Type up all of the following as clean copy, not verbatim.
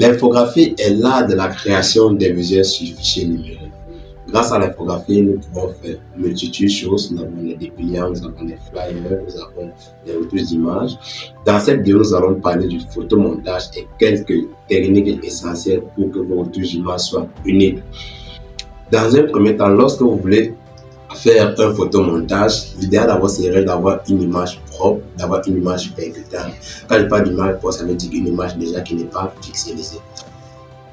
L'infographie est l'art de la création des visuels sur fichiers numériques. Grâce à l'infographie, nous pouvons faire multitude de choses. Nous avons des dépliants, nous avons des flyers, nous avons des retouches d'images. Dans cette vidéo, nous allons parler du photomontage et quelques techniques essentielles pour que vos retouches d'images soient uniques. Dans un premier temps, lorsque vous voulez faire un photomontage, l'idéal d'abord serait d'avoir une image propre, d'avoir une image percutante. Quand je parle d'image propre, ça veut dire une image déjà qui n'est pas pixelisée.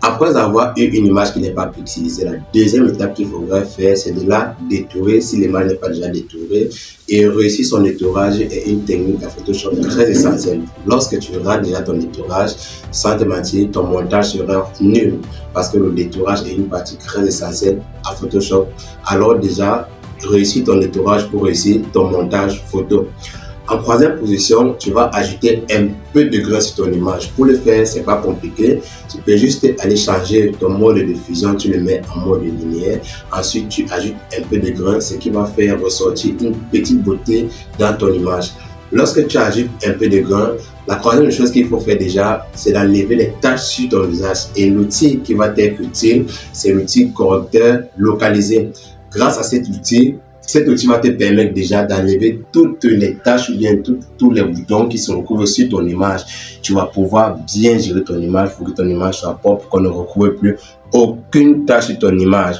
Après avoir eu une image qui n'est pas pixelisée, la deuxième étape qu'il faudrait faire, c'est de la détourer si l'image n'est pas déjà détourée. Et réussir son détourage est une technique à Photoshop très essentielle. Lorsque tu auras déjà ton détourage, sans te mentir, ton montage sera nul parce que le détourage est une partie très essentielle à Photoshop. Alors déjà, réussir ton détourage pour réussir ton montage photo. En troisième position, tu vas ajouter un peu de grain sur ton image. Pour le faire, c'est pas compliqué. Tu peux juste aller changer ton mode de diffusion, tu le mets en mode linéaire. Ensuite, tu ajoutes un peu de grain, ce qui va faire ressortir une petite beauté dans ton image. Lorsque tu ajoutes un peu de grain, la troisième chose qu'il faut faire déjà, c'est d'enlever les taches sur ton visage. Et l'outil qui va t'être utile, c'est l'outil correcteur localisé. Grâce à cet outil va te permettre déjà d'enlever toutes les tâches ou bien tous les boutons qui se retrouvent sur ton image. Tu vas pouvoir bien gérer ton image pour que ton image soit propre, qu'on ne retrouve plus aucune tâche sur ton image.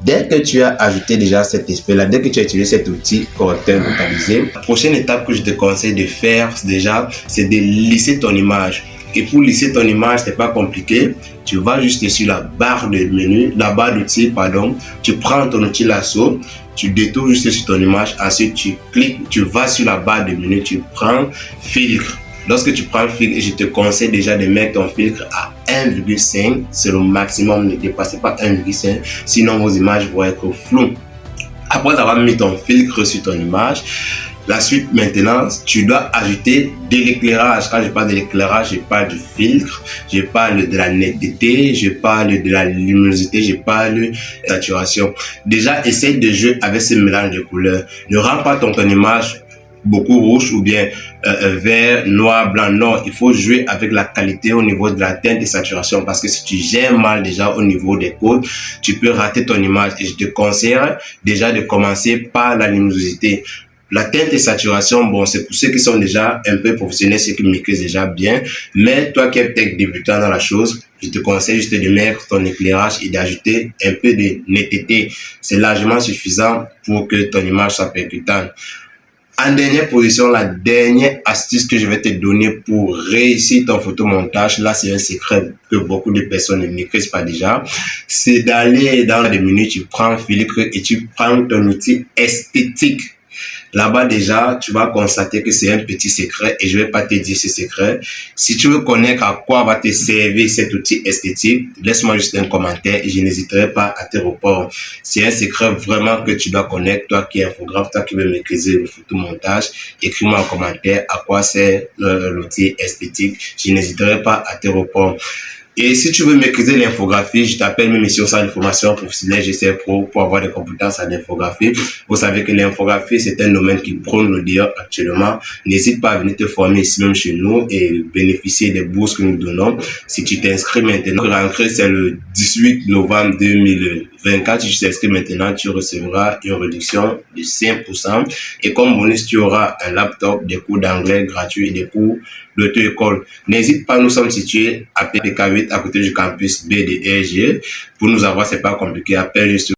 Dès que tu as ajouté déjà cet aspect-là, dès que tu as utilisé cet outil correcteur localisé, la prochaine étape que je te conseille de faire déjà, c'est de lisser ton image. Et pour lisser ton image, c'est pas compliqué. Tu vas juste sur la barre de menu, la barre d'outils, pardon. Tu prends ton outil lasso, tu détournes juste sur ton image. Ensuite, tu cliques, tu vas sur la barre de menu, tu prends filtre. Lorsque tu prends filtre, je te conseille déjà de mettre ton filtre à 1,5. C'est le maximum, ne dépassez pas 1,5. Sinon, vos images vont être floues. Après avoir mis ton filtre sur ton image, la suite maintenant, tu dois ajouter de l'éclairage. Quand je parle de l'éclairage, je parle du filtre, je parle de la netteté, je parle de la luminosité, je parle de la saturation. Déjà, essaye de jouer avec ce mélange de couleurs. Ne rends pas ton image beaucoup rouge ou bien vert, noir, blanc. Non, il faut jouer avec la qualité au niveau de la teinte et saturation parce que si tu gères mal déjà au niveau des codes, tu peux rater ton image. Et je te conseille déjà de commencer par la luminosité. La teinte et saturation, bon, c'est pour ceux qui sont déjà un peu professionnels, ceux qui maîtrisent déjà bien. Mais toi qui es peut-être débutant dans la chose, je te conseille juste de mettre ton éclairage et d'ajouter un peu de netteté. C'est largement suffisant pour que ton image soit percutante. En dernière position, la dernière astuce que je vais te donner pour réussir ton photomontage, là c'est un secret que beaucoup de personnes ne maîtrisent pas déjà, c'est d'aller dans les menus, tu prends filtre et tu prends ton outil esthétique. Là-bas déjà, tu vas constater que c'est un petit secret et je vais pas te dire ce secret. Si tu veux connaître à quoi va te servir cet outil esthétique, laisse-moi juste un commentaire et je n'hésiterai pas à te répondre. C'est un secret vraiment que tu dois connaître, toi qui es infographe, toi qui veux maîtriser le photomontage. Écris-moi en commentaire à quoi c'est l'outil esthétique. Je n'hésiterai pas à te répondre. Et si tu veux maîtriser l'infographie, je t'appelle mes missions sans information professionnelle GC Pro pour avoir des compétences en infographie. Vous savez que l'infographie, c'est un domaine qui prône le meilleur actuellement. N'hésite pas à venir te former ici même chez nous et bénéficier des bourses que nous donnons. Si tu t'inscris maintenant, l'entrée c'est le 18 novembre 2024. Si tu t'inscris maintenant, tu recevras une réduction de 5%. Et comme bonus, tu auras un laptop, des cours d'anglais gratuits et des cours d'auto-école. N'hésite pas, nous sommes situés à PPK8 à côté du campus B de RG. Pour nous avoir, c'est pas compliqué. Appelle juste